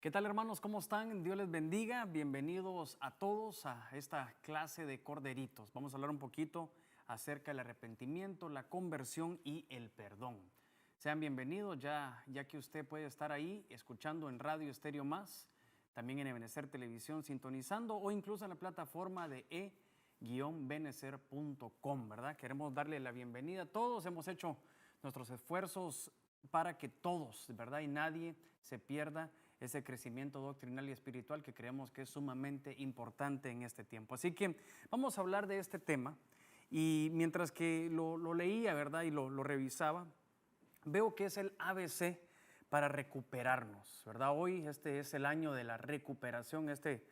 ¿Qué tal, hermanos? ¿Cómo están? Dios les bendiga. Bienvenidos a todos a esta clase de corderitos. Vamos a hablar un poquito acerca del arrepentimiento, la conversión y el perdón. Sean bienvenidos ya que usted puede estar ahí escuchando en Radio Estéreo Más, también en Ebenecer Televisión sintonizando o incluso en la plataforma de e-benecer.com, ¿verdad? Queremos darle la bienvenida a todos. Hemos hecho nuestros esfuerzos para que todos, ¿verdad? Y nadie se pierda ese crecimiento doctrinal y espiritual que creemos que es sumamente importante en este tiempo. Así que vamos a hablar de este tema y mientras que lo leía, ¿verdad? Y lo revisaba, veo que es el ABC para recuperarnos, ¿verdad? Hoy este es el año de la recuperación, este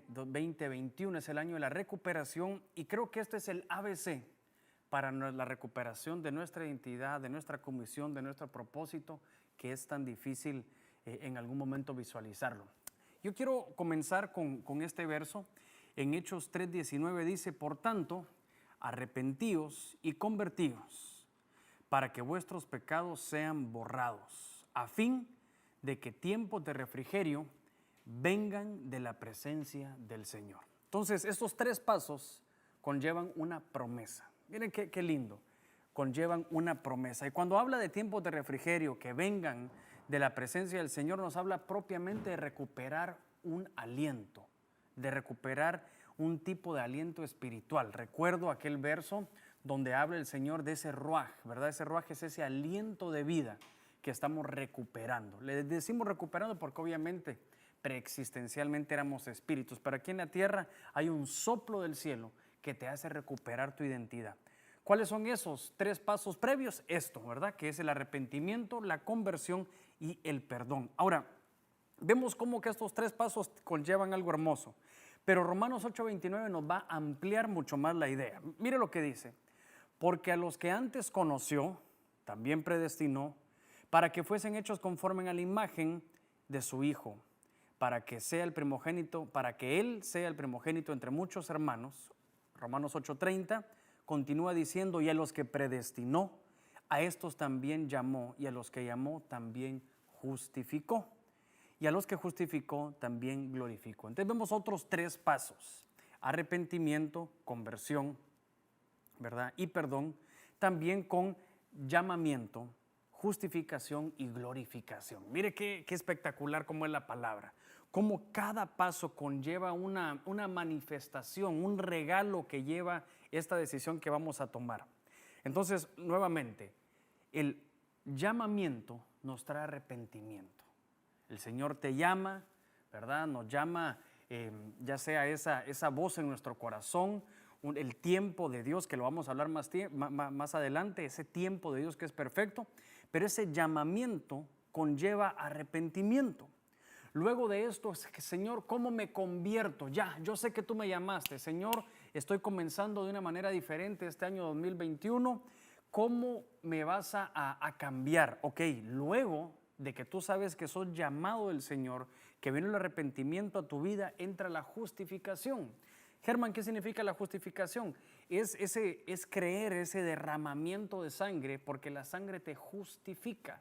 2021 es el año de la recuperación y creo que este es el ABC para la recuperación de nuestra identidad, de nuestra comisión, de nuestro propósito, que es tan difícil en algún momento visualizarlo. Yo quiero comenzar con este verso. En Hechos 3:19 dice: por tanto, arrepentíos y convertíos, para que vuestros pecados sean borrados, a fin de que tiempos de refrigerio vengan de la presencia del Señor. Entonces, estos tres pasos conllevan una promesa. Miren qué lindo, conllevan una promesa. Y cuando habla de tiempos de refrigerio que vengan de la presencia del Señor, nos habla propiamente de recuperar un aliento, de recuperar un tipo de aliento espiritual. Recuerdo aquel verso donde habla el Señor de ese ruaj, ¿verdad? Ese ruaj es ese aliento de vida que estamos recuperando. Le decimos recuperando porque obviamente preexistencialmente éramos espíritus, pero aquí en la tierra hay un soplo del cielo que te hace recuperar tu identidad. ¿Cuáles son esos tres pasos previos? Esto, ¿verdad? Que es el arrepentimiento, la conversión y el perdón. Ahora, vemos cómo que estos tres pasos conllevan algo hermoso, pero Romanos 8:29 nos va a ampliar mucho más la idea. Mire lo que dice: porque a los que antes conoció, también predestinó, para que fuesen hechos conforme a la imagen de su Hijo, para que Él sea el primogénito entre muchos hermanos. Romanos 8:30 continúa diciendo: y a los que predestinó, a estos también llamó, y a los que llamó también justificó, y a los que justificó también glorificó. Entonces vemos otros tres pasos: arrepentimiento, conversión, ¿verdad? Y perdón, también con llamamiento, justificación y glorificación. Mire qué espectacular cómo es la palabra, cómo cada paso conlleva una manifestación, un regalo que lleva esta decisión que vamos a tomar. Entonces, nuevamente, el llamamiento nos trae arrepentimiento. El Señor te llama, ¿verdad? Nos llama, ya sea esa voz en nuestro corazón, el tiempo de Dios, que lo vamos a hablar más adelante, ese tiempo de Dios que es perfecto, pero ese llamamiento conlleva arrepentimiento. Luego de esto, Señor, ¿cómo me convierto? Ya, yo sé que tú me llamaste, Señor, estoy comenzando de una manera diferente este año 2021, ¿cómo me vas a cambiar? Ok, luego de que tú sabes que sos llamado del Señor, que viene el arrepentimiento a tu vida, entra la justificación. Germán, ¿qué significa la justificación? Es creer ese derramamiento de sangre, porque la sangre te justifica,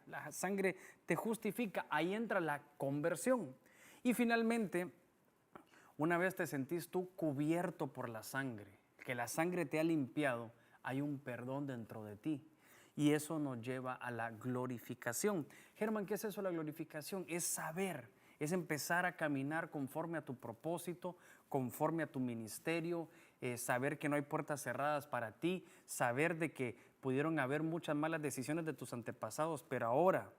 ahí entra la conversión. Y finalmente, una vez te sentís tú cubierto por la sangre, que la sangre te ha limpiado, hay un perdón dentro de ti. Y eso nos lleva a la glorificación. Germán, ¿qué es eso la glorificación? Es saber, es empezar a caminar conforme a tu propósito, conforme a tu ministerio, saber que no hay puertas cerradas para ti, saber de que pudieron haber muchas malas decisiones de tus antepasados, pero ahora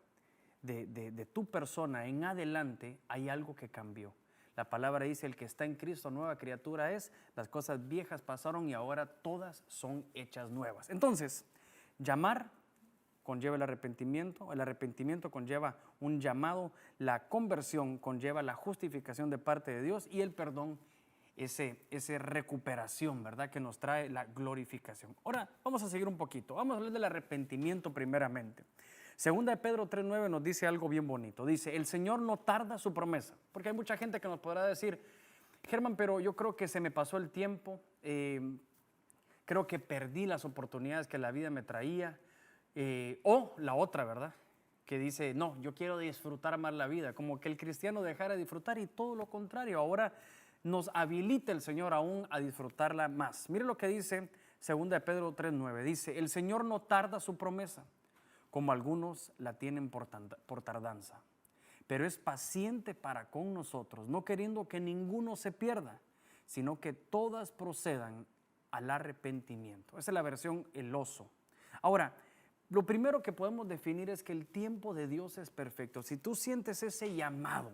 de tu persona en adelante hay algo que cambió. La palabra dice: el que está en Cristo nueva criatura es, las cosas viejas pasaron y ahora todas son hechas nuevas. Entonces, llamar conlleva el arrepentimiento conlleva un llamado, la conversión conlleva la justificación de parte de Dios y el perdón, esa recuperación, ¿verdad? Que nos trae la glorificación. Ahora vamos a seguir un poquito, vamos a hablar del arrepentimiento primeramente. Segunda de Pedro 3:9 nos dice algo bien bonito, dice: el Señor no tarda su promesa, porque hay mucha gente que nos podrá decir: Germán, pero yo creo que se me pasó el tiempo, creo que perdí las oportunidades que la vida me traía, o la otra, ¿verdad? que dice, no, yo quiero disfrutar más la vida, como que el cristiano dejara de disfrutar y todo lo contrario, ahora nos habilita el Señor aún a disfrutarla más. Mire lo que dice 2 de Pedro 3:9, dice, el Señor no tarda su promesa, como algunos la tienen por tardanza, pero es paciente para con nosotros, no queriendo que ninguno se pierda, sino que todas procedan al arrepentimiento. Esa es la versión El Oso. Ahora, lo primero que podemos definir es que el tiempo de Dios es perfecto. Si tú sientes ese llamado,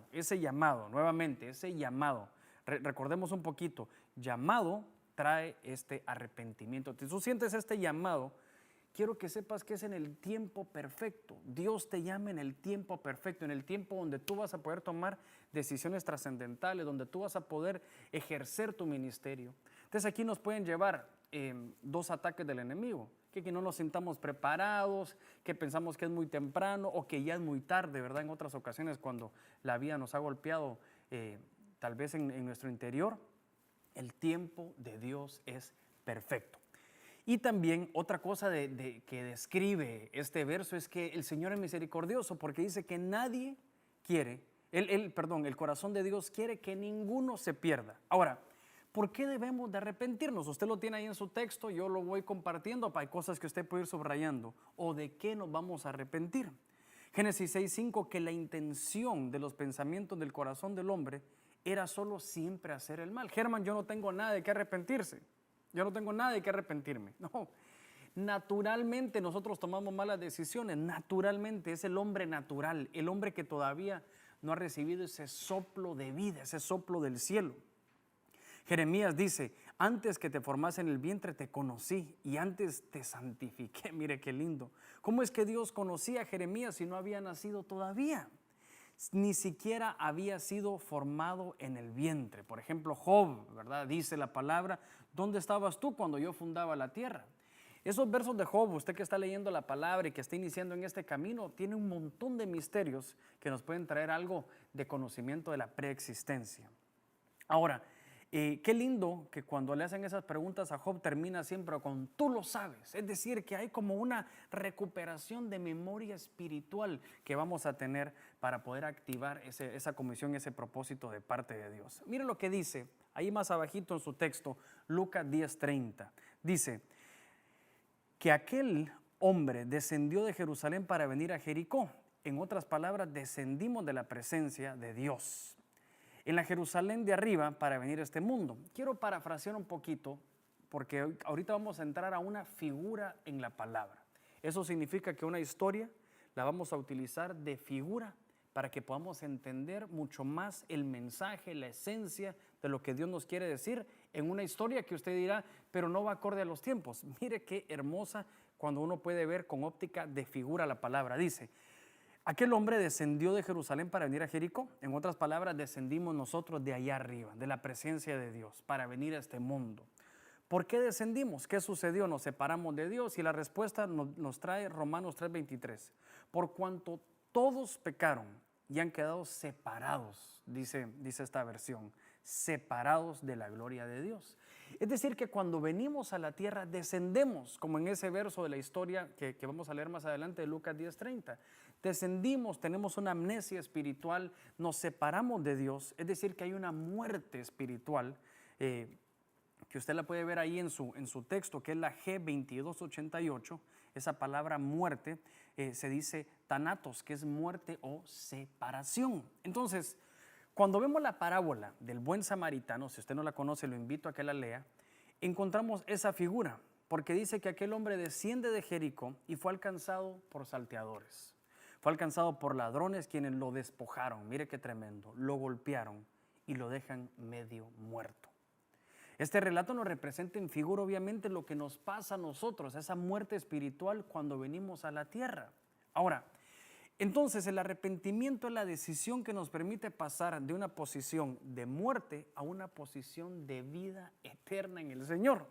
nuevamente, ese llamado, recordemos un poquito, llamado trae este arrepentimiento. Si tú sientes este llamado, quiero que sepas que es en el tiempo perfecto. Dios te llama en el tiempo perfecto, en el tiempo donde tú vas a poder tomar decisiones trascendentales, donde tú vas a poder ejercer tu ministerio. Entonces aquí nos pueden llevar dos ataques del enemigo, que no nos sintamos preparados, que pensamos que es muy temprano o que ya es muy tarde, ¿verdad? En otras ocasiones cuando la vida nos ha golpeado tal vez en nuestro interior, el tiempo de Dios es perfecto. Y también otra cosa que describe este verso es que el Señor es misericordioso porque dice que nadie quiere, el corazón de Dios quiere que ninguno se pierda. Ahora, ¿por qué debemos de arrepentirnos? Usted lo tiene ahí en su texto, yo lo voy compartiendo, hay cosas que usted puede ir subrayando. ¿O de qué nos vamos a arrepentir? Génesis 6:5, que la intención de los pensamientos del corazón del hombre era solo siempre hacer el mal. Germán, yo no tengo nada de qué arrepentirse. Yo no tengo nada de qué arrepentirme. No, naturalmente nosotros tomamos malas decisiones. Naturalmente es el hombre natural, el hombre que todavía no ha recibido ese soplo de vida, ese soplo del cielo. Jeremías dice, antes que te formase en el vientre te conocí y antes te santifiqué. Mire qué lindo. ¿Cómo es que Dios conocía a Jeremías si no había nacido todavía? Ni siquiera había sido formado en el vientre. Por ejemplo, Job, ¿verdad? Dice la palabra, ¿dónde estabas tú cuando yo fundaba la tierra? Esos versos de Job, usted que está leyendo la palabra y que está iniciando en este camino, tiene un montón de misterios que nos pueden traer algo de conocimiento de la preexistencia. Ahora, qué lindo que cuando le hacen esas preguntas a Job termina siempre con tú lo sabes, es decir, que hay como una recuperación de memoria espiritual que vamos a tener para poder activar esa comisión, ese propósito de parte de Dios. Mire lo que dice, ahí más abajito en su texto, Lucas 10:30, dice que aquel hombre descendió de Jerusalén para venir a Jericó. En otras palabras, descendimos de la presencia de Dios en la Jerusalén de arriba para venir a este mundo. Quiero parafrasear un poquito porque ahorita vamos a entrar a una figura en la palabra. Eso significa que una historia la vamos a utilizar de figura para que podamos entender mucho más el mensaje, la esencia de lo que Dios nos quiere decir en una historia que usted dirá, pero no va acorde a los tiempos. Mire qué hermosa cuando uno puede ver con óptica de figura la palabra. Dice, aquel hombre descendió de Jerusalén para venir a Jericó. En otras palabras, descendimos nosotros de allá arriba, de la presencia de Dios, para venir a este mundo. ¿Por qué descendimos? ¿Qué sucedió? Nos separamos de Dios y la respuesta nos trae Romanos 3:23. Por cuanto todos pecaron y han quedado separados, dice esta versión, separados de la gloria de Dios. Es decir, que cuando venimos a la tierra descendemos, como en ese verso de la historia que vamos a leer más adelante de Lucas 10:30. Descendimos, tenemos una amnesia espiritual, nos separamos de Dios, es decir, que hay una muerte espiritual, que usted la puede ver ahí en su texto, que es la G2288, esa palabra muerte se dice thanatos, que es muerte o separación. Entonces, cuando vemos la parábola del buen samaritano, si usted no la conoce, lo invito a que la lea, encontramos esa figura, porque dice que aquel hombre desciende de Jericó y fue alcanzado por salteadores. Fue alcanzado por ladrones quienes lo despojaron, mire qué tremendo, lo golpearon y lo dejan medio muerto. Este relato nos representa en figura obviamente lo que nos pasa a nosotros, esa muerte espiritual cuando venimos a la tierra. Ahora, entonces el arrepentimiento es la decisión que nos permite pasar de una posición de muerte a una posición de vida eterna en el Señor.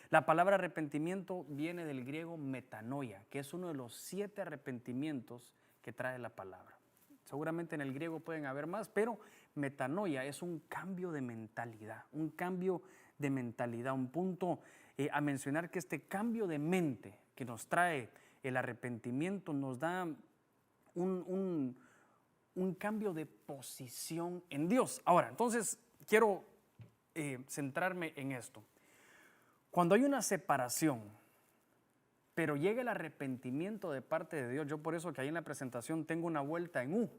La palabra arrepentimiento viene del griego metanoia, que es uno de los 7 arrepentimientos que trae la palabra. Seguramente en el griego pueden haber más, pero metanoia es un cambio de mentalidad, un punto a mencionar que este cambio de mente que nos trae el arrepentimiento nos da un cambio de posición en Dios. Ahora, entonces quiero centrarme en esto. Cuando hay una separación, pero llega el arrepentimiento de parte de Dios, yo por eso que ahí en la presentación tengo una vuelta en U,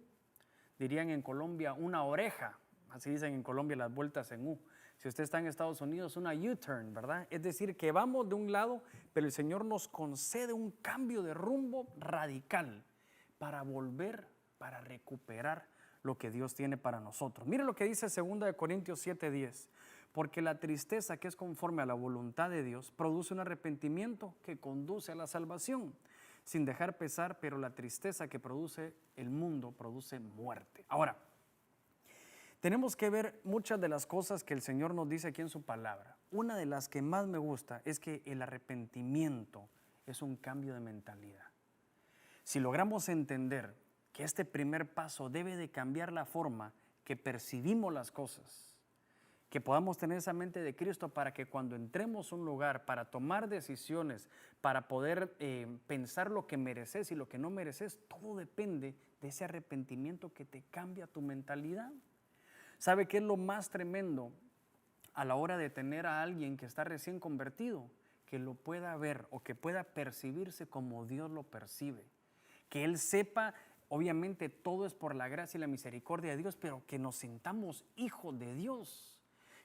dirían en Colombia una oreja, así dicen en Colombia las vueltas en U. Si usted está en Estados Unidos, una U-turn, ¿verdad? Es decir, que vamos de un lado, pero el Señor nos concede un cambio de rumbo radical para volver, para recuperar lo que Dios tiene para nosotros. Mire lo que dice 2 Corintios 7:10. Porque la tristeza que es conforme a la voluntad de Dios produce un arrepentimiento que conduce a la salvación, sin dejar pesar, pero la tristeza que produce el mundo produce muerte. Ahora, tenemos que ver muchas de las cosas que el Señor nos dice aquí en su palabra. Una de las que más me gusta es que el arrepentimiento es un cambio de mentalidad. Si logramos entender que este primer paso debe de cambiar la forma que percibimos las cosas, que podamos tener esa mente de Cristo para que cuando entremos a un lugar para tomar decisiones, para poder pensar lo que mereces y lo que no mereces, todo depende de ese arrepentimiento que te cambia tu mentalidad. ¿Sabe qué es lo más tremendo a la hora de tener a alguien que está recién convertido? Que lo pueda ver o que pueda percibirse como Dios lo percibe. Que él sepa, obviamente todo es por la gracia y la misericordia de Dios, pero que nos sintamos hijos de Dios.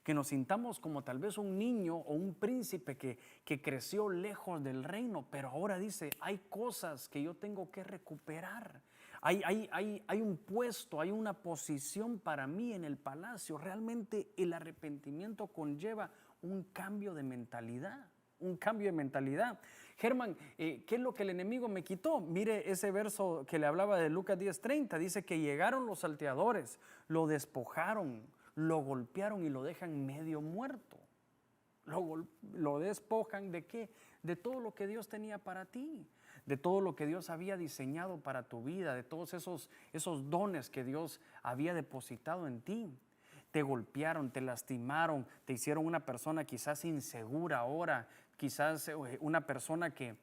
Que nos sintamos como tal vez un niño o un príncipe que creció lejos del reino, pero ahora dice, hay cosas que yo tengo que recuperar. Hay un puesto, hay una posición para mí en el palacio. Realmente el arrepentimiento conlleva un cambio de mentalidad. Un cambio de mentalidad. Germán, ¿qué es lo que el enemigo me quitó? Mire ese verso que le hablaba de Lucas 10:30. Dice que llegaron los salteadores, lo despojaron, lo golpearon y lo dejan medio muerto. Lo despojan ¿de qué? De todo lo que Dios tenía para ti, de todo lo que Dios había diseñado para tu vida, de todos esos dones que Dios había depositado en ti. Te golpearon, te lastimaron, te hicieron una persona quizás insegura ahora, quizás una persona que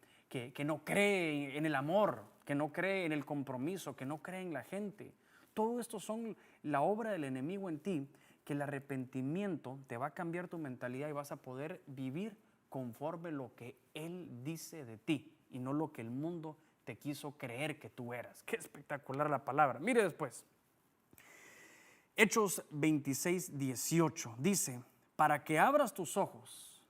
no cree en el amor, que no cree en el compromiso, que no cree en la gente. Todo esto son la obra del enemigo en ti, que el arrepentimiento te va a cambiar tu mentalidad y vas a poder vivir conforme lo que Él dice de ti y no lo que el mundo te quiso creer que tú eras. Qué espectacular la palabra. Mire después. Hechos 26:18 dice, para que abras tus ojos,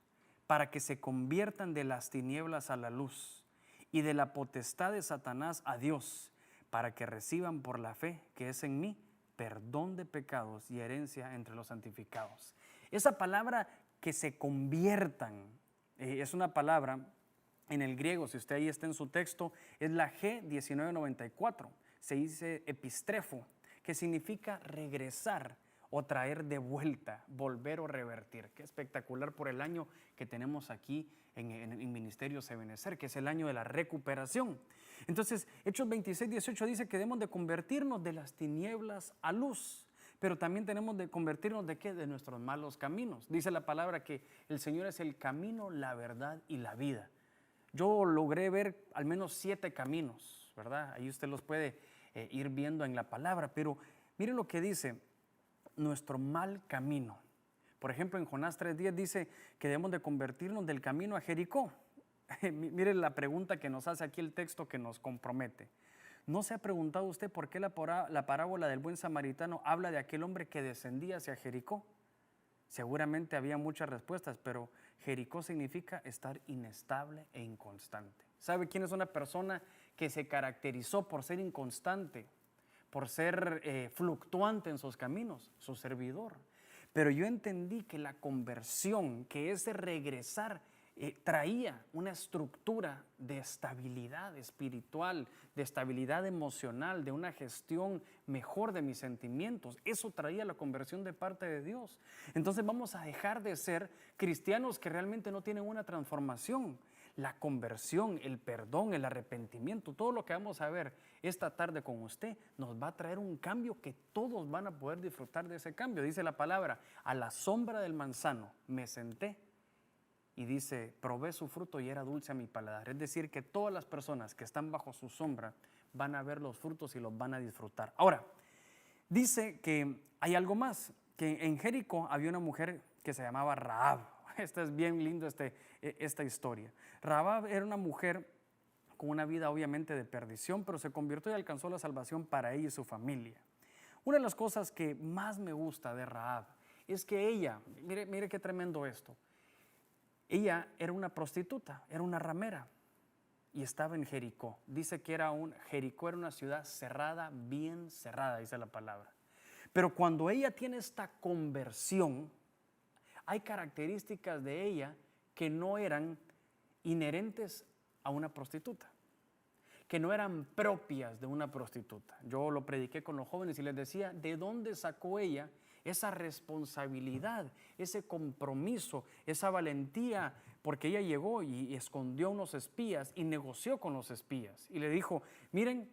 para que se conviertan de las tinieblas a la luz y de la potestad de Satanás a Dios, para que reciban por la fe que es en mí perdón de pecados y herencia entre los santificados. Esa palabra que se conviertan es una palabra en el griego, si usted ahí está en su texto, es la G1994, se dice epistrefo, que significa regresar o traer de vuelta, volver o revertir. Qué espectacular por el año que tenemos aquí en Ministerio Ebenecer, que es el año de la recuperación. Entonces, Hechos 26:18 dice que debemos de convertirnos de las tinieblas a luz, pero también tenemos de convertirnos ¿de qué? De nuestros malos caminos. Dice la palabra que el Señor es el camino, la verdad y la vida. Yo logré ver al menos 7 caminos, ¿verdad? Ahí usted los puede ir viendo en la palabra, pero miren lo que dice, nuestro mal camino. Por ejemplo, en Jonás 3:10 dice que debemos de convertirnos del camino a Jericó. Miren la pregunta que nos hace aquí el texto que nos compromete. ¿No se ha preguntado usted por qué la parábola del buen samaritano habla de aquel hombre que descendía hacia Jericó? Seguramente había muchas respuestas, pero Jericó significa estar inestable e inconstante. ¿Sabe quién es una persona que se caracterizó por ser inconstante, por ser fluctuante en sus caminos? Su servidor. Pero yo entendí que la conversión, que ese regresar, traía una estructura de estabilidad espiritual, de estabilidad emocional, de una gestión mejor de mis sentimientos. Eso traía la conversión de parte de Dios. Entonces vamos a dejar de ser cristianos que realmente no tienen una transformación. La conversión, el perdón, el arrepentimiento, todo lo que vamos a ver esta tarde con usted nos va a traer un cambio que todos van a poder disfrutar de ese cambio. Dice la palabra, a la sombra del manzano me senté y dice, probé su fruto y era dulce a mi paladar. Es decir, que todas las personas que están bajo su sombra van a ver los frutos y los van a disfrutar. Ahora, dice que hay algo más, que en Jericó había una mujer que se llamaba Rahab. Esta es bien linda esta historia. Rahab era una mujer con una vida obviamente de perdición, pero se convirtió y alcanzó la salvación para ella y su familia. Una de las cosas que más me gusta de Rahab es que ella, mire qué tremendo esto, ella era una prostituta, era una ramera y estaba en Jericó. Dice que Jericó era una ciudad cerrada, bien cerrada, dice la palabra. Pero cuando ella tiene esta conversión, hay características de ella que no eran inherentes a una prostituta, que no eran propias de una prostituta. Yo lo prediqué con los jóvenes y les decía, ¿de dónde sacó ella esa responsabilidad, ese compromiso, esa valentía? Porque ella llegó y escondió a unos espías y negoció con los espías. Y le dijo, miren,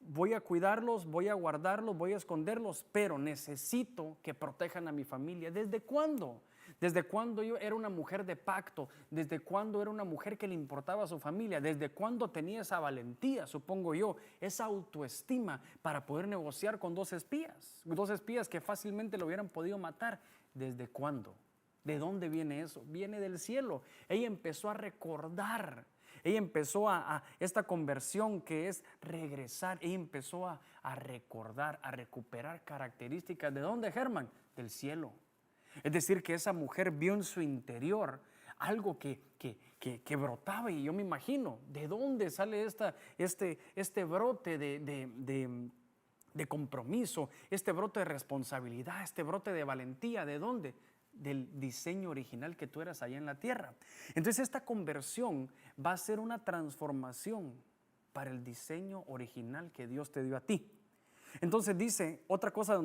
voy a cuidarlos, voy a guardarlos, voy a esconderlos, pero necesito que protejan a mi familia. ¿Desde cuándo? ¿Desde cuándo yo era una mujer de pacto? ¿Desde cuándo era una mujer que le importaba a su familia? ¿Desde cuándo tenía esa valentía, supongo yo, esa autoestima para poder negociar con dos espías? Dos espías que fácilmente lo hubieran podido matar. ¿Desde cuándo? ¿De dónde viene eso? Viene del cielo. Ella empezó a recordar. Ella empezó a esta conversión que es regresar. Ella empezó a recordar, a recuperar características. ¿De dónde, Germán? Del cielo. Es decir, que esa mujer vio en su interior algo que brotaba, y yo me imagino, ¿de dónde sale este brote de compromiso, este brote de responsabilidad, este brote de valentía? ¿De dónde? Del diseño original que tú eras allá en la tierra. Entonces esta conversión va a ser una transformación para el diseño original que Dios te dio a ti. Entonces dice, otra cosa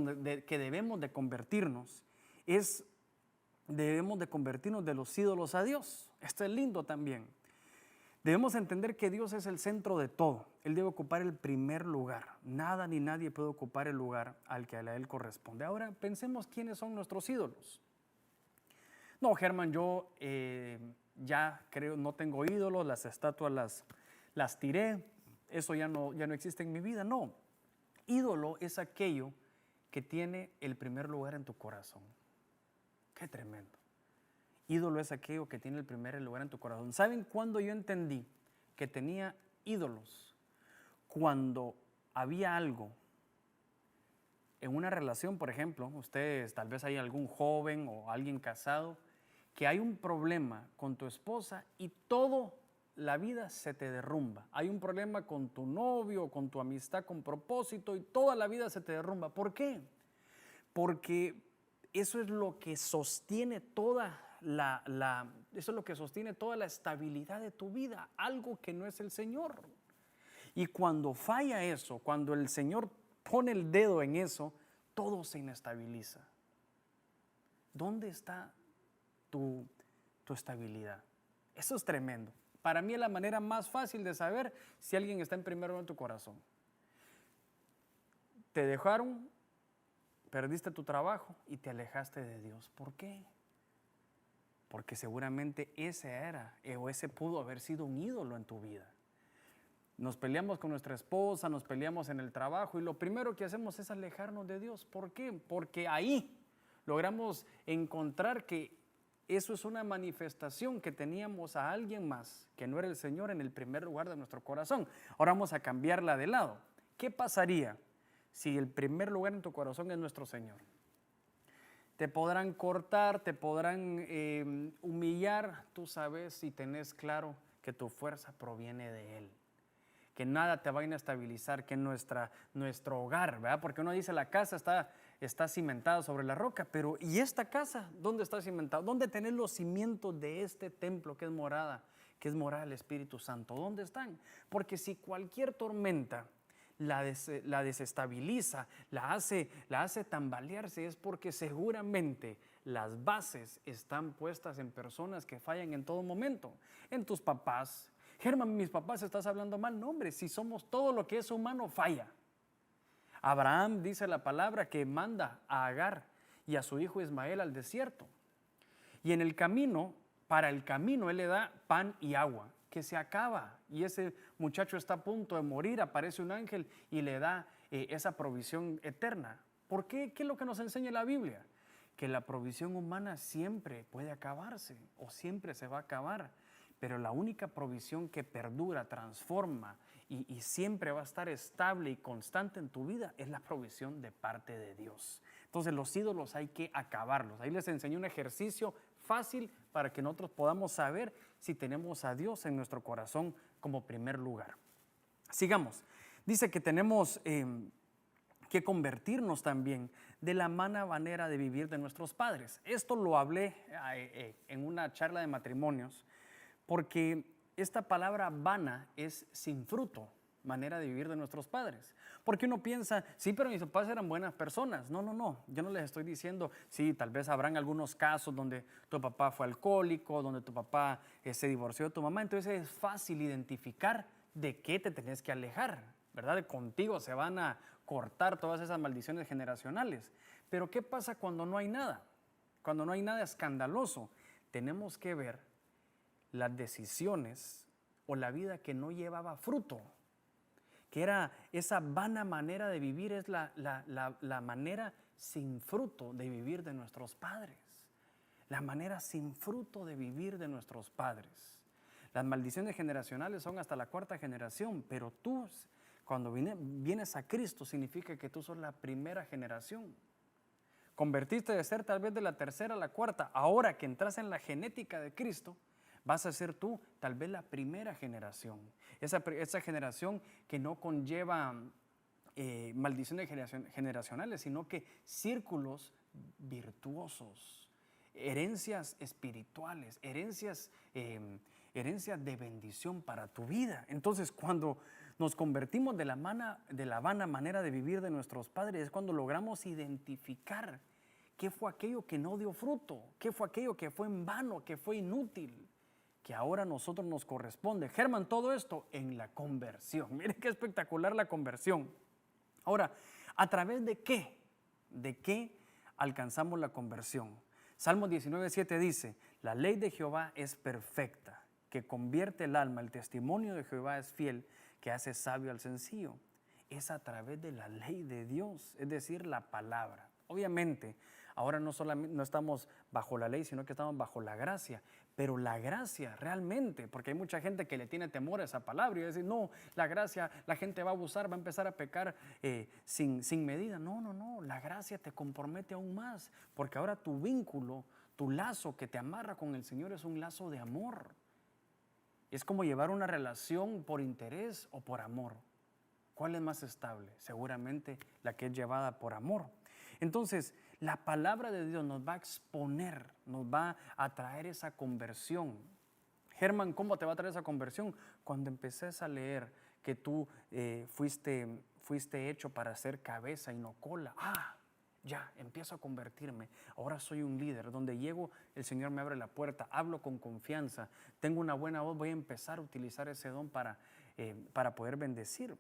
que debemos de convertirnos es, debemos de convertirnos de los ídolos a Dios. Esto es lindo también. Debemos entender que Dios es el centro de todo. Él debe ocupar el primer lugar. Nada ni nadie puede ocupar el lugar al que a Él corresponde. Ahora pensemos quiénes son nuestros ídolos. No, Germán, yo ya creo, no tengo ídolos, las estatuas las tiré, eso ya no existe en mi vida. No, ídolo es aquello que tiene el primer lugar en tu corazón. Qué tremendo. Ídolo es aquello que tiene el primer lugar en tu corazón. ¿Saben cuándo yo entendí que tenía ídolos? Cuando había algo en una relación, por ejemplo, ustedes tal vez hay algún joven o alguien casado, que hay un problema con tu esposa y toda la vida se te derrumba. Hay un problema con tu novio, con tu amistad con propósito y toda la vida se te derrumba. ¿Por qué? Porque eso es lo que sostiene toda eso es lo que sostiene toda la estabilidad de tu vida, algo que no es el Señor. Y cuando falla eso, cuando el Señor pone el dedo en eso, todo se inestabiliza. ¿Dónde está tu estabilidad? Eso es tremendo. Para mí es la manera más fácil de saber si alguien está en primer lugar en tu corazón. Te dejaron, perdiste tu trabajo y te alejaste de Dios. ¿Por qué? Porque seguramente ese pudo haber sido un ídolo en tu vida. Nos peleamos con nuestra esposa, nos peleamos en el trabajo y lo primero que hacemos es alejarnos de Dios. ¿Por qué? Porque ahí logramos encontrar que eso es una manifestación que teníamos a alguien más, que no era el Señor, en el primer lugar de nuestro corazón. Ahora vamos a cambiarla de lado. ¿Qué pasaría si el primer lugar en tu corazón es nuestro Señor? Te podrán cortar, te podrán humillar, tú sabes y tenés claro que tu fuerza proviene de Él. Que nada te va a inestabilizar, que nuestro hogar, ¿verdad? Porque uno dice la casa está cimentada sobre la roca, pero ¿y esta casa dónde está cimentada? ¿Dónde tenés los cimientos de este templo que es morada del Espíritu Santo? ¿Dónde están? Porque si cualquier tormenta la desestabiliza, la hace tambalearse, es porque seguramente las bases están puestas en personas que fallan en todo momento. En tus papás. Germán, mis papás, estás hablando mal. No, hombre, si somos todo lo que es humano, falla. Abraham dice la palabra que manda a Agar y a su hijo Ismael al desierto. Y en el camino para el camino Él le da pan y agua, que se acaba. Y ese muchacho está a punto de morir, aparece un ángel y le da esa provisión eterna. ¿Por qué? ¿Qué es lo que nos enseña la Biblia? Que la provisión humana siempre puede acabarse o siempre se va a acabar. Pero la única provisión que perdura, transforma y siempre va a estar estable y constante en tu vida es la provisión de parte de Dios. Entonces los ídolos hay que acabarlos. Ahí les enseñé un ejercicio fácil para que nosotros podamos saber si tenemos a Dios en nuestro corazón como primer lugar. Sigamos. Dice que tenemos que convertirnos también de la mala manera de vivir de nuestros padres. Esto lo hablé en una charla de matrimonios, porque esta palabra vana es sin fruto, manera de vivir de nuestros padres. Porque uno piensa, sí, pero mis papás eran buenas personas. No, no, no, yo no les estoy diciendo, sí, tal vez habrán algunos casos donde tu papá fue alcohólico, donde tu papá se divorció de tu mamá, entonces es fácil identificar de qué te tenés que alejar, ¿verdad? Contigo se van a cortar todas esas maldiciones generacionales. Pero ¿qué pasa cuando no hay nada? Cuando no hay nada escandaloso, tenemos que ver las decisiones o la vida que no llevaba fruto, que era esa vana manera de vivir, es la manera sin fruto de vivir de nuestros padres, la manera sin fruto de vivir de nuestros padres. Las maldiciones generacionales son hasta la 4ª generación, pero tú, cuando vienes a Cristo, significa que tú sos la primera generación. Convertiste de ser tal vez de la 3ª a la 4ª, ahora que entras en la genética de Cristo, vas a ser tú tal vez la primera generación. Esa generación que no conlleva maldiciones generacionales, sino que círculos virtuosos, herencias espirituales, herencias de bendición para tu vida. Entonces, cuando nos convertimos de la vana manera de vivir de nuestros padres, es cuando logramos identificar qué fue aquello que no dio fruto, qué fue aquello que fue en vano, que fue inútil, que ahora a nosotros nos corresponde. Germán, todo esto en la conversión. Miren qué espectacular la conversión. Ahora, ¿a través de qué? ¿De qué alcanzamos la conversión? Salmo 19:7 dice, la ley de Jehová es perfecta, que convierte el alma, el testimonio de Jehová es fiel, que hace sabio al sencillo. Es a través de la ley de Dios, es decir, la palabra. Obviamente, ahora no estamos bajo la ley, sino que estamos bajo la gracia. Pero la gracia realmente, porque hay mucha gente que le tiene temor a esa palabra y dice, no, la gracia, la gente va a abusar, va a empezar a pecar sin medida. No, no, no, la gracia te compromete aún más, porque ahora tu vínculo, tu lazo que te amarra con el Señor es un lazo de amor. Es como llevar una relación por interés o por amor. ¿Cuál es más estable? Seguramente la que es llevada por amor. Entonces, la palabra de Dios nos va a exponer, nos va a traer esa conversión. Germán, ¿cómo te va a traer esa conversión? Cuando empeces a leer que tú fuiste hecho para ser cabeza y no cola. Ya, empiezo a convertirme. Ahora soy un líder. Donde llego, el Señor me abre la puerta. Hablo con confianza. Tengo una buena voz. Voy a empezar a utilizar ese don para poder bendecir.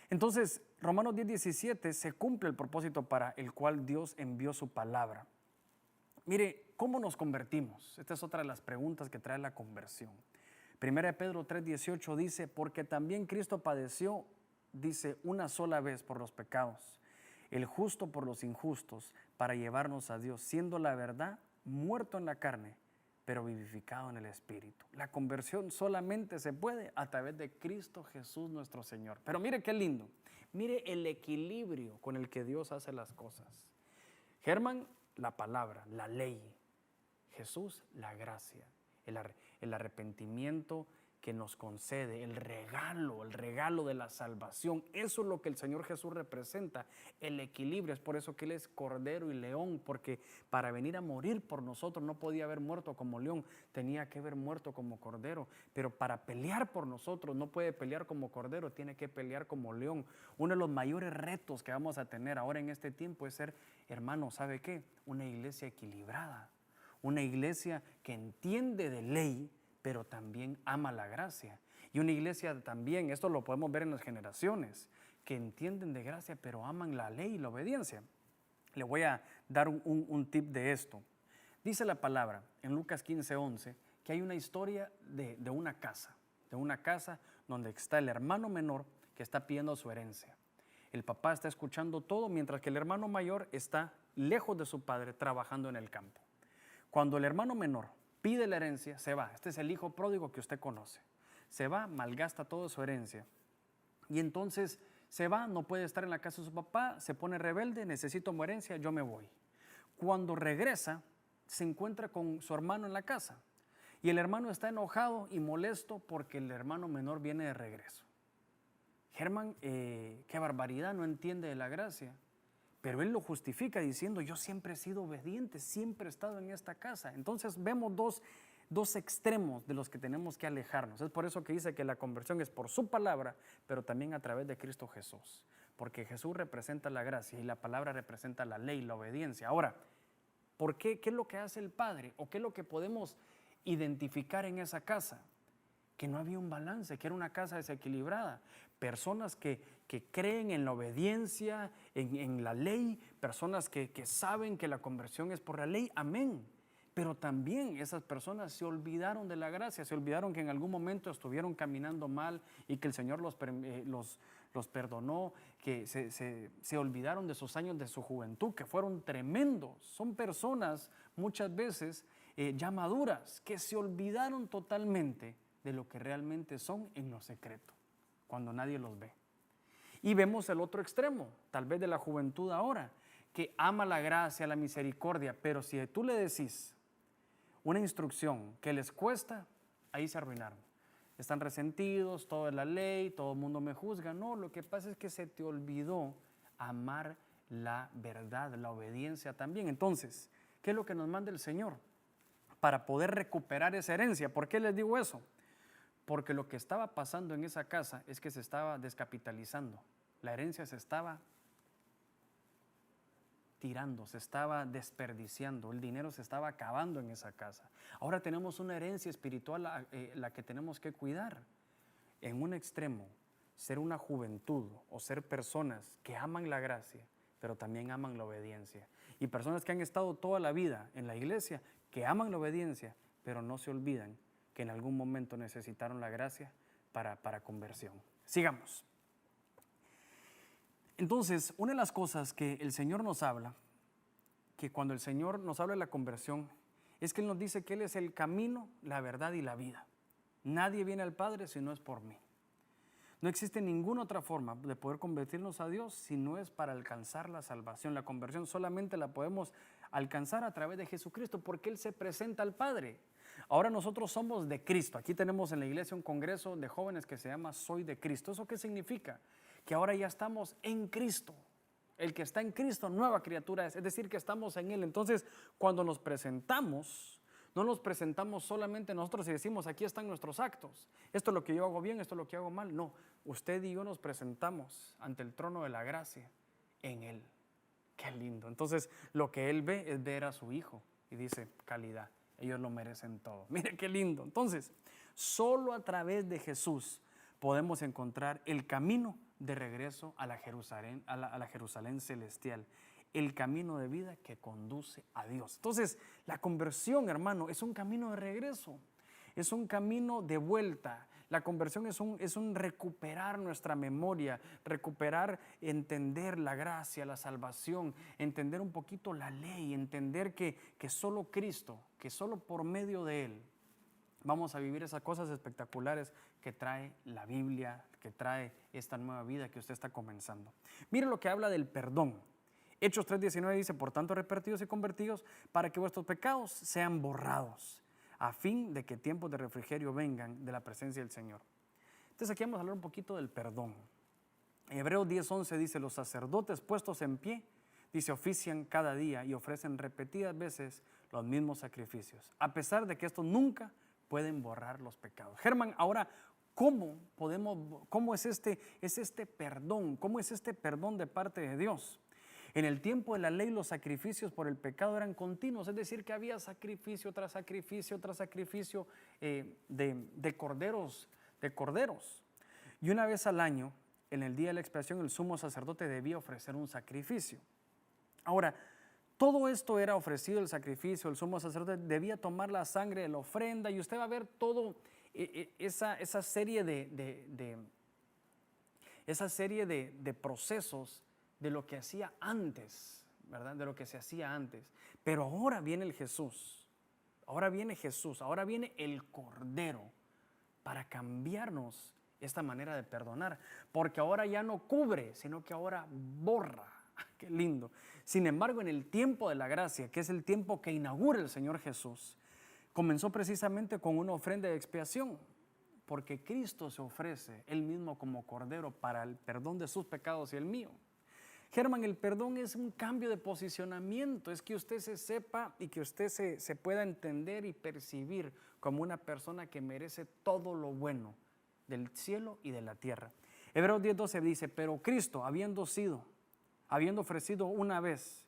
Entonces, Romanos 10:17 se cumple el propósito para el cual Dios envió su palabra. Mire, ¿cómo nos convertimos? Esta es otra de las preguntas que trae la conversión. 1 Pedro 3:18 dice, porque también Cristo padeció, dice, una sola vez por los pecados, el justo por los injustos, para llevarnos a Dios, siendo la verdad muerto en la carne, pero vivificado en el Espíritu. La conversión solamente se puede a través de Cristo Jesús nuestro Señor. Pero mire qué lindo, mire el equilibrio con el que Dios hace las cosas. Germán, la palabra, la ley. Jesús, la gracia, el arrepentimiento que nos concede, el regalo de la salvación. Eso es lo que el Señor Jesús representa, el equilibrio. Es por eso que Él es cordero y león, porque para venir a morir por nosotros no podía haber muerto como león, tenía que haber muerto como cordero. Pero para pelear por nosotros no puede pelear como cordero, tiene que pelear como león. Uno de los mayores retos que vamos a tener ahora en este tiempo es ser, hermano, ¿sabe qué? Una iglesia equilibrada, una iglesia que entiende de ley, pero también ama la gracia. Y una iglesia también, esto lo podemos ver en las generaciones, que entienden de gracia, pero aman la ley y la obediencia. Le voy a dar un tip de esto. Dice la palabra en Lucas 15:11 que hay una historia de una casa donde está el hermano menor que está pidiendo su herencia. El papá está escuchando todo mientras que el hermano mayor está lejos de su padre trabajando en el campo. Cuando el hermano menor pide la herencia, se va. Este es el hijo pródigo que usted conoce. Se va, malgasta toda su herencia y entonces se va, no puede estar en la casa de su papá, se pone rebelde, necesito mi herencia, yo me voy. Cuando regresa, se encuentra con su hermano en la casa y el hermano está enojado y molesto porque el hermano menor viene de regreso. Germán, qué barbaridad, no entiende de la gracia, pero él lo justifica diciendo, yo siempre he sido obediente, siempre he estado en esta casa. Entonces vemos dos extremos de los que tenemos que alejarnos. Es por eso que dice que la conversión es por su palabra, pero también a través de Cristo Jesús, porque Jesús representa la gracia y la palabra representa la ley, la obediencia. Ahora, ¿por qué? ¿Qué es lo que hace el Padre? ¿O qué es lo que podemos identificar en esa casa? Que no había un balance, que era una casa desequilibrada. Personas que creen en la obediencia, en la ley, personas que saben que la conversión es por la ley, amén. Pero también esas personas se olvidaron de la gracia, se olvidaron que en algún momento estuvieron caminando mal y que el Señor los perdonó, que se olvidaron de sus años de su juventud, que fueron tremendos. Son personas muchas veces ya maduras, que se olvidaron totalmente de lo que realmente son en lo secreto, cuando nadie los ve. Y vemos el otro extremo, tal vez de la juventud ahora, que ama la gracia, la misericordia, pero si tú le decís una instrucción que les cuesta, ahí se arruinaron. Están resentidos, todo es la ley, todo el mundo me juzga. No, lo que pasa es que se te olvidó amar la verdad, la obediencia también. Entonces, ¿qué es lo que nos manda el Señor? Para poder recuperar esa herencia. ¿Por qué les digo eso? Porque lo que estaba pasando en esa casa es que se estaba descapitalizando. La herencia se estaba tirando, se estaba desperdiciando, el dinero se estaba acabando en esa casa. Ahora tenemos una herencia espiritual la que tenemos que cuidar. En un extremo, ser una juventud o ser personas que aman la gracia, pero también aman la obediencia. Y personas que han estado toda la vida en la iglesia, que aman la obediencia, pero no se olvidan que en algún momento necesitaron la gracia para conversión. Sigamos. Entonces, una de las cosas que el Señor nos habla, que cuando el Señor nos habla de la conversión, es que Él nos dice que Él es el camino, la verdad y la vida. Nadie viene al Padre si no es por mí. No existe ninguna otra forma de poder convertirnos a Dios si no es para alcanzar la salvación. La conversión solamente la podemos alcanzar a través de Jesucristo porque Él se presenta al Padre. Ahora nosotros somos de Cristo. Aquí tenemos en la iglesia un congreso de jóvenes que se llama Soy de Cristo. ¿Eso qué significa? Que ahora ya estamos en Cristo. El que está en Cristo, nueva criatura es decir, que estamos en Él. Entonces, cuando nos presentamos, no nos presentamos solamente nosotros y decimos, aquí están nuestros actos. Esto es lo que yo hago bien, esto es lo que hago mal. No, usted y yo nos presentamos ante el trono de la gracia en Él. Qué lindo. Entonces, lo que Él ve es ver a su Hijo y dice, calidad. Ellos lo merecen todo. Mire qué lindo. Entonces, solo a través de Jesús podemos encontrar el camino de regreso a la Jerusalén celestial, el camino de vida que conduce a Dios. Entonces, la conversión, hermano, es un camino de regreso, es un camino de vuelta. La conversión es un recuperar nuestra memoria, recuperar, entender la gracia, la salvación, entender un poquito la ley, entender que solo Cristo, que solo por medio de Él, vamos a vivir esas cosas espectaculares que trae la Biblia, que trae esta nueva vida que usted está comenzando. Mire lo que habla del perdón. Hechos 3:19 dice, por tanto, arrepentidos y convertidos, para que vuestros pecados sean borrados, a fin de que tiempos de refrigerio vengan de la presencia del Señor. Entonces aquí vamos a hablar un poquito del perdón. Hebreos 10:11 dice, los sacerdotes puestos en pie, dice, ofician cada día y ofrecen repetidas veces los mismos sacrificios, a pesar de que estos nunca pueden borrar los pecados. Germán, ahora, ¿cómo es este perdón? ¿Cómo es este perdón de parte de Dios? En el tiempo de la ley, los sacrificios por el pecado eran continuos, es decir, que había sacrificio tras sacrificio tras sacrificio de corderos. Y una vez al año, en el día de la expiación, el sumo sacerdote debía ofrecer un sacrificio. Ahora, todo esto era ofrecido el sacrificio. El sumo sacerdote debía tomar la sangre de la ofrenda y usted va a ver todo esa serie de procesos de lo que hacía antes, ¿verdad? De lo que se hacía antes. Pero ahora viene el Jesús, ahora viene Jesús, ahora viene el Cordero para cambiarnos esta manera de perdonar, porque ahora ya no cubre, sino que ahora borra. Qué lindo. Sin embargo, en el tiempo de la gracia, que es el tiempo que inaugura el Señor Jesús, comenzó precisamente con una ofrenda de expiación, porque Cristo se ofrece Él mismo como Cordero para el perdón de sus pecados y el mío. Germán, el perdón es un cambio de posicionamiento, es que usted se sepa y que usted se pueda entender y percibir como una persona que merece todo lo bueno del cielo y de la tierra. Hebreos 10:12 dice, pero Cristo, habiendo ofrecido una vez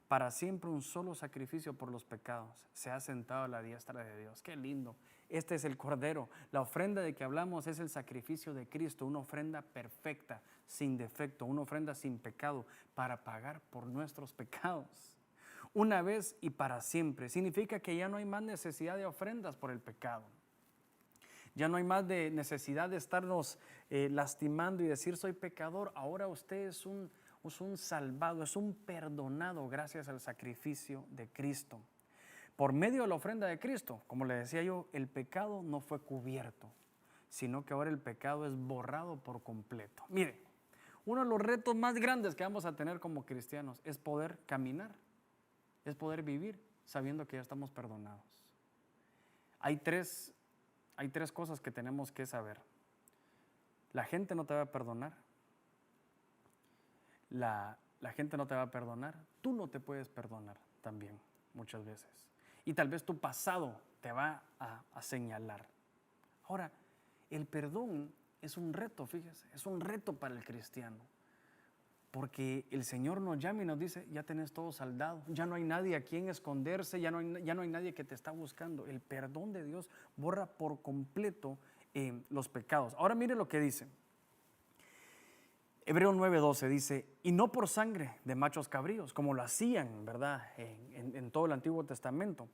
para siempre un solo sacrificio por los pecados, se ha sentado a la diestra de Dios. Qué lindo. Este es el Cordero. La ofrenda de que hablamos es el sacrificio de Cristo, una ofrenda perfecta, sin defecto, una ofrenda sin pecado para pagar por nuestros pecados. Una vez y para siempre. Significa que ya no hay más necesidad de ofrendas por el pecado. Ya no hay más de necesidad de estarnos lastimando y decir soy pecador. Ahora usted es un salvado, es un perdonado gracias al sacrificio de Cristo. Por medio de la ofrenda de Cristo, como le decía yo, el pecado no fue cubierto, sino que ahora el pecado es borrado por completo. Mire, uno de los retos más grandes que vamos a tener como cristianos es poder caminar, es poder vivir sabiendo que ya estamos perdonados. Hay tres cosas que tenemos que saber. La gente no te va a perdonar. La gente no te va a perdonar. Tú no te puedes perdonar también muchas veces. Y tal vez tu pasado te va a señalar. Ahora, el perdón es un reto, fíjese, es un reto para el cristiano. Porque el Señor nos llama y nos dice, ya tenés todo saldado, ya no hay nadie a quien esconderse, ya no hay nadie que te está buscando. El perdón de Dios borra por completo los pecados. Ahora mire lo que dice. Hebreos 9:12 dice, y no por sangre de machos cabríos, como lo hacían, ¿verdad? En todo el Antiguo Testamento,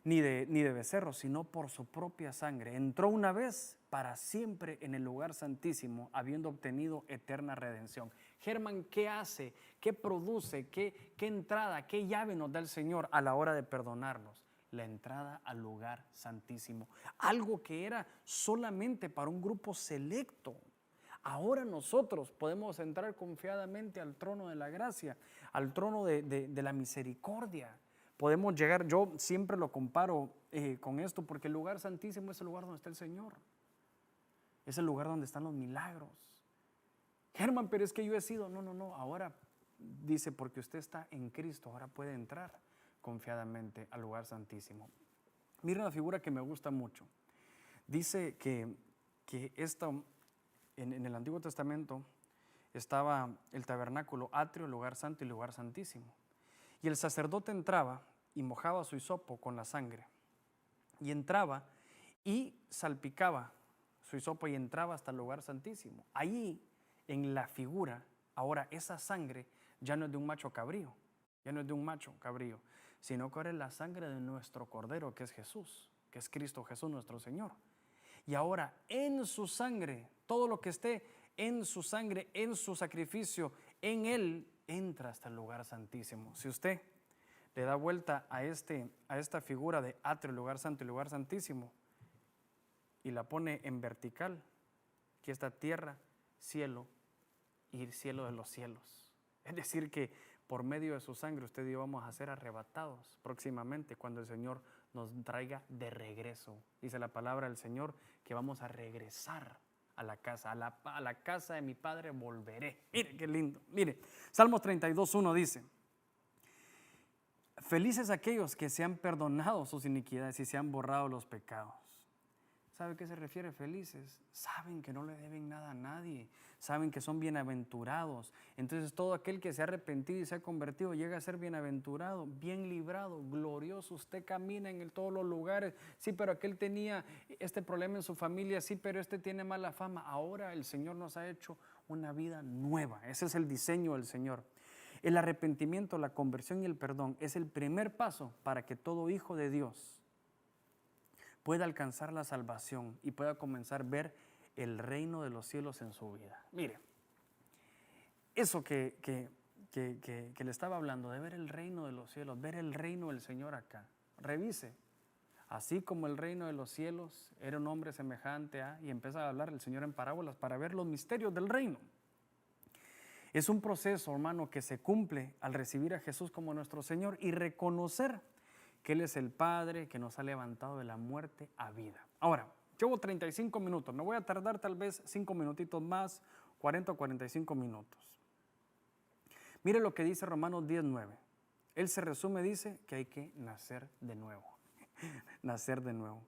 ni de becerros, sino por su propia sangre. Entró una vez para siempre en el lugar santísimo, habiendo obtenido eterna redención. Germán, ¿qué hace? ¿Qué produce? ¿Qué entrada? ¿Qué llave nos da el Señor a la hora de perdonarnos? La entrada al lugar santísimo. Algo que era solamente para un grupo selecto. Ahora nosotros podemos entrar confiadamente al trono de la gracia, al trono de la misericordia. Podemos llegar, yo siempre lo comparo con esto, porque el lugar santísimo es el lugar donde está el Señor. Es el lugar donde están los milagros. Germán, pero es que yo he sido, no, ahora dice, porque usted está en Cristo, ahora puede entrar confiadamente al lugar santísimo. Mira una figura que me gusta mucho. Dice que en el Antiguo Testamento estaba el tabernáculo, atrio, lugar santo y lugar santísimo. Y el sacerdote entraba y mojaba su hisopo con la sangre. Y entraba y salpicaba su hisopo y entraba hasta el lugar santísimo. Allí, en la figura, ahora esa sangre ya no es de un macho cabrío, sino que ahora es la sangre de nuestro Cordero, que es Jesús, que es Cristo Jesús nuestro Señor. Y ahora en su sangre, todo lo que esté en su sangre, en su sacrificio, en Él, entra hasta el lugar santísimo. Si usted le da vuelta a esta figura de atrio, lugar santo y lugar santísimo, y la pone en vertical, aquí está tierra, cielo y cielo de los cielos. Es decir que por medio de su sangre usted y yo vamos a ser arrebatados próximamente cuando el Señor nos traiga de regreso. Dice la palabra del Señor que vamos a regresar a la casa, a la casa de mi Padre volveré. Mire qué lindo. Mire, Salmos 32:1 dice, felices aquellos que se han perdonado sus iniquidades y se han borrado los pecados. ¿Sabe a qué se refiere felices? Saben que no le deben nada a nadie, saben que son bienaventurados. Entonces todo aquel que se ha arrepentido y se ha convertido llega a ser bienaventurado, bien librado, glorioso. Usted camina en todos los lugares. Sí, pero aquel tenía este problema en su familia, sí, pero este tiene mala fama. Ahora el Señor nos ha hecho una vida nueva. Ese es el diseño del Señor. El arrepentimiento, la conversión y el perdón es el primer paso para que todo hijo de Dios pueda alcanzar la salvación y pueda comenzar a ver el reino de los cielos en su vida. Mire, eso que le estaba hablando, de ver el reino de los cielos, ver el reino del Señor acá. Revise, así como el reino de los cielos era un hombre semejante a, y empieza a hablar el Señor en parábolas para ver los misterios del reino. Es un proceso, hermano, que se cumple al recibir a Jesús como nuestro Señor y reconocer que Él es el Padre que nos ha levantado de la muerte a vida. Ahora, llevo 35 minutos, me voy a tardar tal vez 5 minutitos más, 40 o 45 minutos. Mire lo que dice Romanos 10:9. Él se resume, dice que hay que nacer de nuevo. Nacer de nuevo.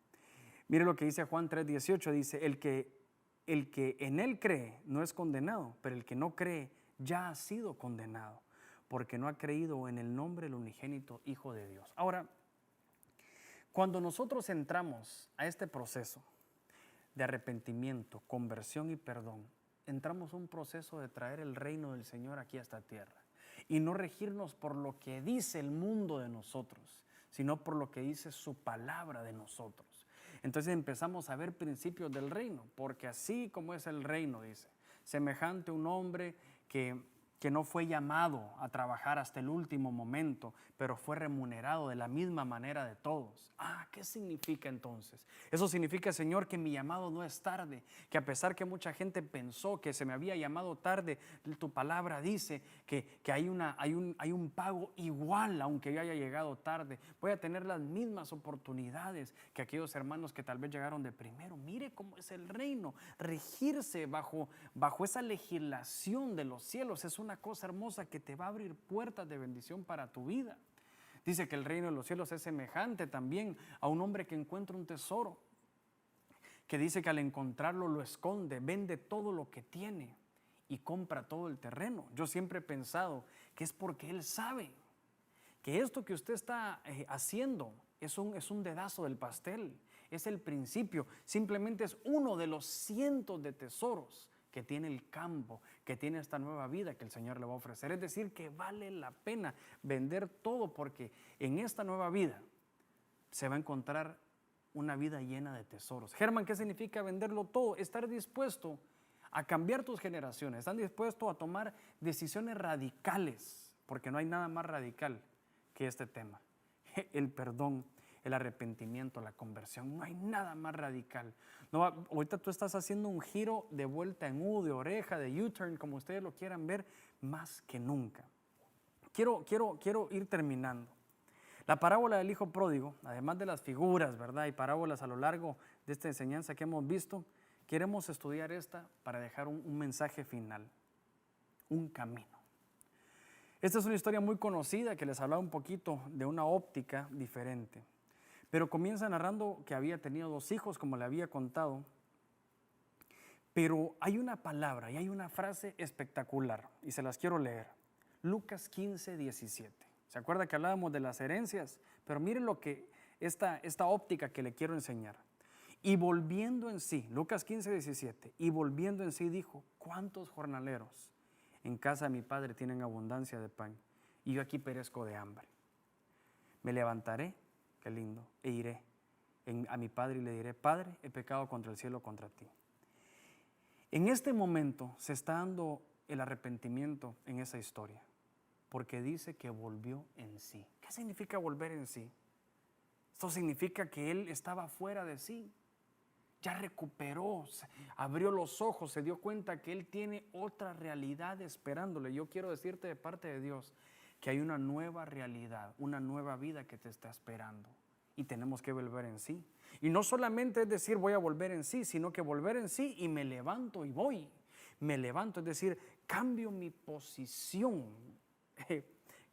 Mire lo que dice Juan 3:18, dice, el que en Él cree no es condenado, pero el que no cree ya ha sido condenado, porque no ha creído en el nombre del unigénito Hijo de Dios. Ahora, cuando nosotros entramos a este proceso de arrepentimiento, conversión y perdón, entramos a un proceso de traer el reino del Señor aquí a esta tierra y no regirnos por lo que dice el mundo de nosotros, sino por lo que dice su palabra de nosotros. Entonces empezamos a ver principios del reino, porque así como es el reino, dice, semejante a un hombre que no fue llamado a trabajar hasta el último momento, pero fue remunerado de la misma manera de todos. ¿Qué significa entonces? Eso significa, Señor, que mi llamado no es tarde, que a pesar que mucha gente pensó que se me había llamado tarde, tu palabra dice que hay un pago igual, aunque yo haya llegado tarde. Voy a tener las mismas oportunidades que aquellos hermanos que tal vez llegaron de primero. Mire cómo es el reino, regirse bajo esa legislación de los cielos es una cosa hermosa que te va a abrir puertas de bendición para tu vida. Dice que el reino de los cielos es semejante también a un hombre que encuentra un tesoro, que dice que al encontrarlo lo esconde, vende todo lo que tiene y compra todo el terreno. Yo siempre he pensado que es porque él sabe que esto que usted está haciendo es un dedazo del pastel, es el principio, simplemente es uno de los cientos de tesoros que tiene el campo, que tiene esta nueva vida que el Señor le va a ofrecer. Es decir, que vale la pena vender todo, porque en esta nueva vida se va a encontrar una vida llena de tesoros. Germán, ¿qué significa venderlo todo? Estar dispuesto a cambiar tus generaciones, estar dispuesto a tomar decisiones radicales, porque no hay nada más radical que este tema, el perdón, el arrepentimiento, la conversión. No hay nada más radical. No, ahorita tú estás haciendo un giro de vuelta en U, de oreja, de U-turn, como ustedes lo quieran ver, más que nunca. Quiero ir terminando. La parábola del hijo pródigo, además de las figuras, ¿verdad? Y parábolas a lo largo de esta enseñanza que hemos visto, queremos estudiar esta para dejar un mensaje final, un camino. Esta es una historia muy conocida que les hablaba un poquito de una óptica diferente. Pero comienza narrando que había tenido 2 hijos, como le había contado. Pero hay una palabra y hay una frase espectacular, y se las quiero leer. Lucas 15:17. ¿Se acuerda que hablábamos de las herencias? Pero miren lo que esta óptica que le quiero enseñar. Y volviendo en sí, Lucas 15:17, y volviendo en sí dijo, ¿cuántos jornaleros en casa de mi padre tienen abundancia de pan? Y yo aquí perezco de hambre. Me levantaré, qué lindo, e iré a mi padre y le diré, Padre, he pecado contra el cielo, contra ti. En este momento se está dando el arrepentimiento en esa historia, porque dice que volvió en sí. ¿Qué significa volver en sí? Esto significa que él estaba fuera de sí, ya recuperó, abrió los ojos, se dio cuenta que él tiene otra realidad esperándole. Yo quiero decirte de parte de Dios que hay una nueva realidad, una nueva vida que te está esperando. Y tenemos que volver en sí. Y no solamente es decir voy a volver en sí, sino que volver en sí y me levanto y voy. Me levanto, es decir, cambio mi posición.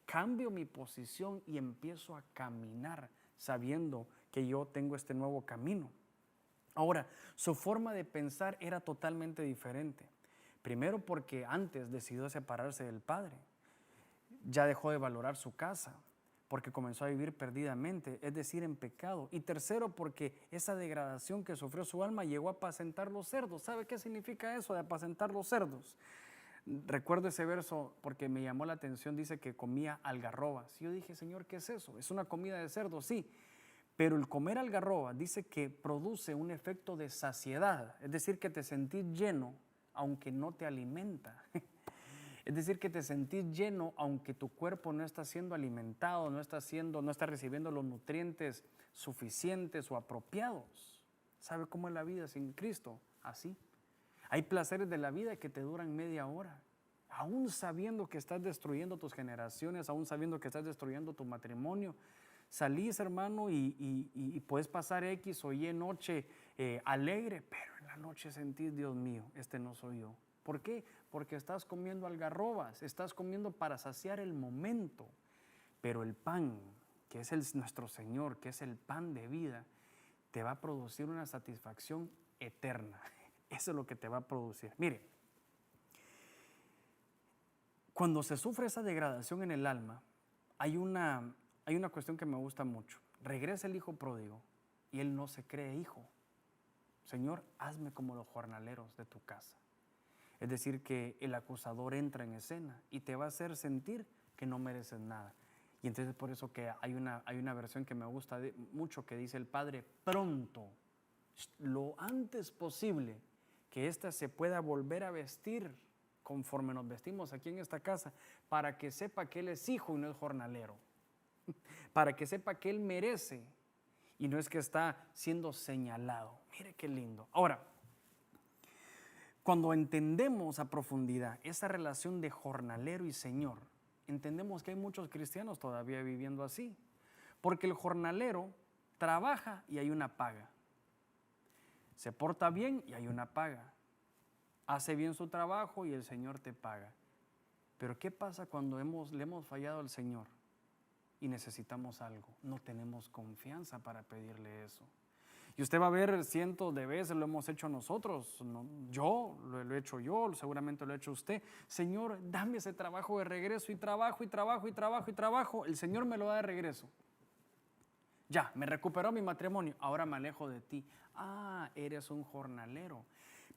Cambio mi posición y empiezo a caminar sabiendo que yo tengo este nuevo camino. Ahora, su forma de pensar era totalmente diferente. Primero porque antes decidió separarse del padre. Ya dejó de valorar su casa porque comenzó a vivir perdidamente, es decir, en pecado. Y tercero, porque esa degradación que sufrió su alma llegó a apacentar los cerdos. ¿Sabe qué significa eso de apacentar los cerdos? Recuerdo ese verso porque me llamó la atención, dice que comía algarrobas. Yo dije, Señor, ¿qué es eso? ¿Es una comida de cerdo? Sí, pero el comer algarrobas dice que produce un efecto de saciedad, es decir, que te sentís lleno aunque no te alimenta. Es decir, que te sentís lleno aunque tu cuerpo no está siendo alimentado, no está recibiendo los nutrientes suficientes o apropiados. ¿Sabe cómo es la vida sin Cristo? Así. Hay placeres de la vida que te duran media hora, aún sabiendo que estás destruyendo tus generaciones, aún sabiendo que estás destruyendo tu matrimonio. Salís, hermano, y puedes pasar X o Y noche alegre, pero en la noche sentís, Dios mío, este no soy yo. ¿Por qué? Porque estás comiendo algarrobas, estás comiendo para saciar el momento. Pero el pan, que es nuestro Señor, que es el pan de vida, te va a producir una satisfacción eterna. Eso es lo que te va a producir. Mire, cuando se sufre esa degradación en el alma, hay una cuestión que me gusta mucho. Regresa el hijo pródigo y él no se cree hijo. Señor, hazme como los jornaleros de tu casa. Es decir, que el acusador entra en escena y te va a hacer sentir que no mereces nada. Y entonces por eso que hay una versión que me gusta mucho que dice el Padre, pronto, lo antes posible, que ésta se pueda volver a vestir conforme nos vestimos aquí en esta casa, para que sepa que Él es hijo y no es jornalero, para que sepa que Él merece y no es que está siendo señalado. Mire qué lindo. Ahora, cuando entendemos a profundidad esa relación de jornalero y Señor, entendemos que hay muchos cristianos todavía viviendo así, porque el jornalero trabaja y hay una paga, se porta bien y hay una paga, hace bien su trabajo y el Señor te paga. Pero ¿qué pasa cuando le hemos fallado al Señor y necesitamos algo? No tenemos confianza para pedirle eso. Y usted va a ver cientos de veces, lo hemos hecho nosotros, yo, lo he hecho yo, seguramente lo ha hecho usted. Señor, dame ese trabajo de regreso y trabajo y trabajo y trabajo y trabajo. El Señor me lo da de regreso. Ya, me recuperó mi matrimonio, ahora me alejo de ti. Ah, eres un jornalero.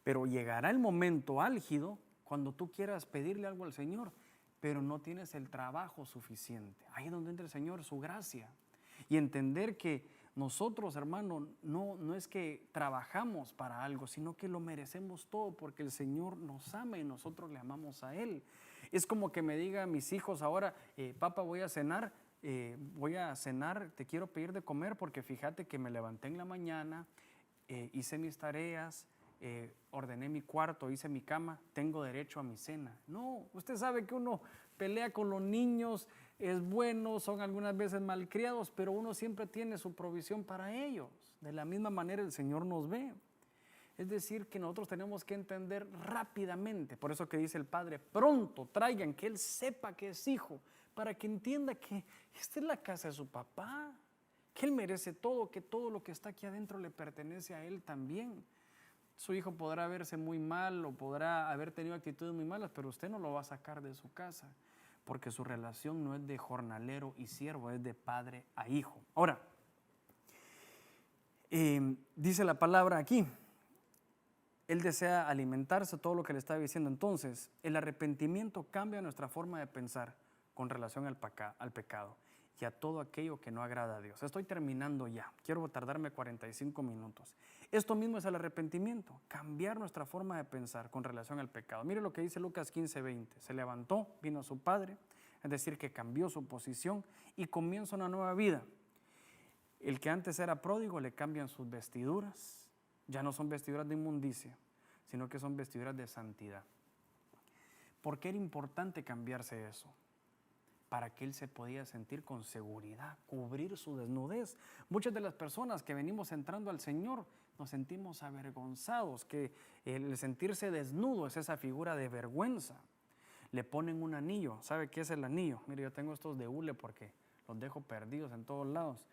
Pero llegará el momento álgido cuando tú quieras pedirle algo al Señor, pero no tienes el trabajo suficiente. Ahí es donde entra el Señor, su gracia. Y entender que nosotros, hermano, no es que trabajamos para algo, sino que lo merecemos todo porque el Señor nos ama y nosotros le amamos a Él. Es como que me diga a mis hijos ahora, papá, voy a cenar, te quiero pedir de comer porque fíjate que me levanté en la mañana, hice mis tareas, ordené mi cuarto, hice mi cama, tengo derecho a mi cena. No, usted sabe que uno pelea con los niños, es bueno, son algunas veces malcriados, pero uno siempre tiene su provisión para ellos. De la misma manera el Señor nos ve. Es decir, que nosotros tenemos que entender rápidamente, por eso que dice el Padre, pronto traigan, que Él sepa que es hijo, para que entienda que esta es la casa de su papá, que Él merece todo, que todo lo que está aquí adentro le pertenece a Él también. Su hijo podrá verse muy mal o podrá haber tenido actitudes muy malas, pero usted no lo va a sacar de su casa, porque su relación no es de jornalero y siervo, es de padre a hijo. Ahora, dice la palabra aquí, Él desea alimentarse, todo lo que le estaba diciendo. Entonces, el arrepentimiento cambia nuestra forma de pensar con relación al pecado y a todo aquello que no agrada a Dios. Estoy terminando ya, quiero tardarme 45 minutos. Esto mismo es el arrepentimiento, cambiar nuestra forma de pensar con relación al pecado. Mire lo que dice Lucas 15:20. Se levantó, vino a su padre, es decir, que cambió su posición y comienza una nueva vida. El que antes era pródigo le cambian sus vestiduras. Ya no son vestiduras de inmundicia, sino que son vestiduras de santidad. ¿Por qué era importante cambiarse eso? Para que él se podía sentir con seguridad, cubrir su desnudez. Muchas de las personas que venimos entrando al Señor nos sentimos avergonzados, que el sentirse desnudo es esa figura de vergüenza. Le ponen un anillo. ¿Sabe qué es el anillo? Mire, yo tengo estos de hule porque los dejo perdidos en todos lados.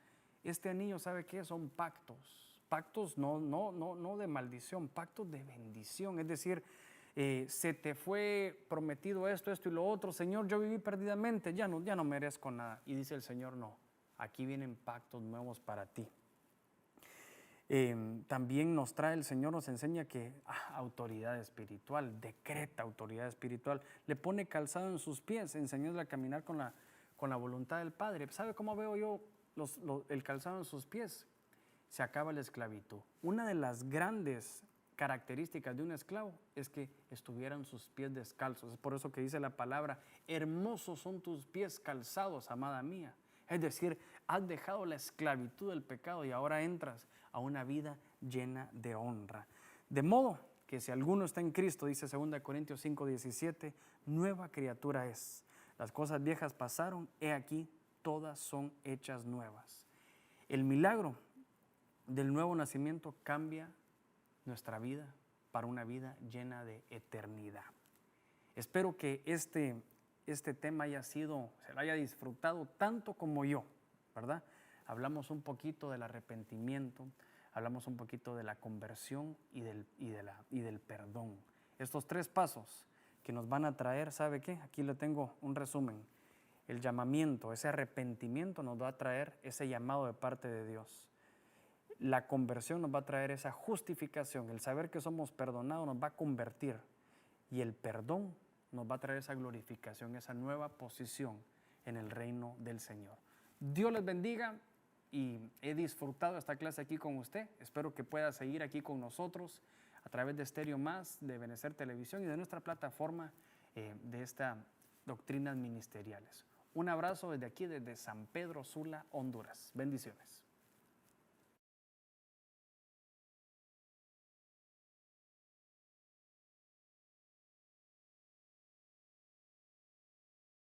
Este anillo, ¿sabe qué? Son pactos. Pactos no de maldición, pactos de bendición. Es decir, se te fue prometido esto y lo otro. Señor, yo viví perdidamente, ya no merezco nada. Y dice el Señor, no, aquí vienen pactos nuevos para ti. También nos trae el Señor, nos enseña que autoridad espiritual, decreta autoridad espiritual, le pone calzado en sus pies, enseñándole a caminar con la voluntad del Padre. ¿Sabe cómo veo yo el calzado en sus pies? Se acaba la esclavitud. Una de las grandes características de un esclavo es que estuvieran sus pies descalzos. Es por eso que dice la palabra, hermosos son tus pies calzados, amada mía. Es decir, has dejado la esclavitud del pecado y ahora entras a una vida llena de honra. De modo que si alguno está en Cristo, dice 2 Corintios 5:17, nueva criatura es. Las cosas viejas pasaron, he aquí, todas son hechas nuevas. El milagro del nuevo nacimiento cambia nuestra vida para una vida llena de eternidad. Espero que este tema se lo haya disfrutado tanto como yo, ¿verdad? Hablamos un poquito del arrepentimiento, hablamos un poquito de la conversión y del perdón. Estos 3 pasos que nos van a traer, ¿sabe qué? Aquí le tengo un resumen. El llamamiento, ese arrepentimiento nos va a traer ese llamado de parte de Dios. La conversión nos va a traer esa justificación, el saber que somos perdonados nos va a convertir, y el perdón nos va a traer esa glorificación, esa nueva posición en el reino del Señor. Dios les bendiga y he disfrutado esta clase aquí con usted. Espero que pueda seguir aquí con nosotros a través de Stereo Más, de Benecer Televisión y de nuestra plataforma de estas doctrinas ministeriales. Un abrazo desde aquí, desde San Pedro Sula, Honduras. Bendiciones.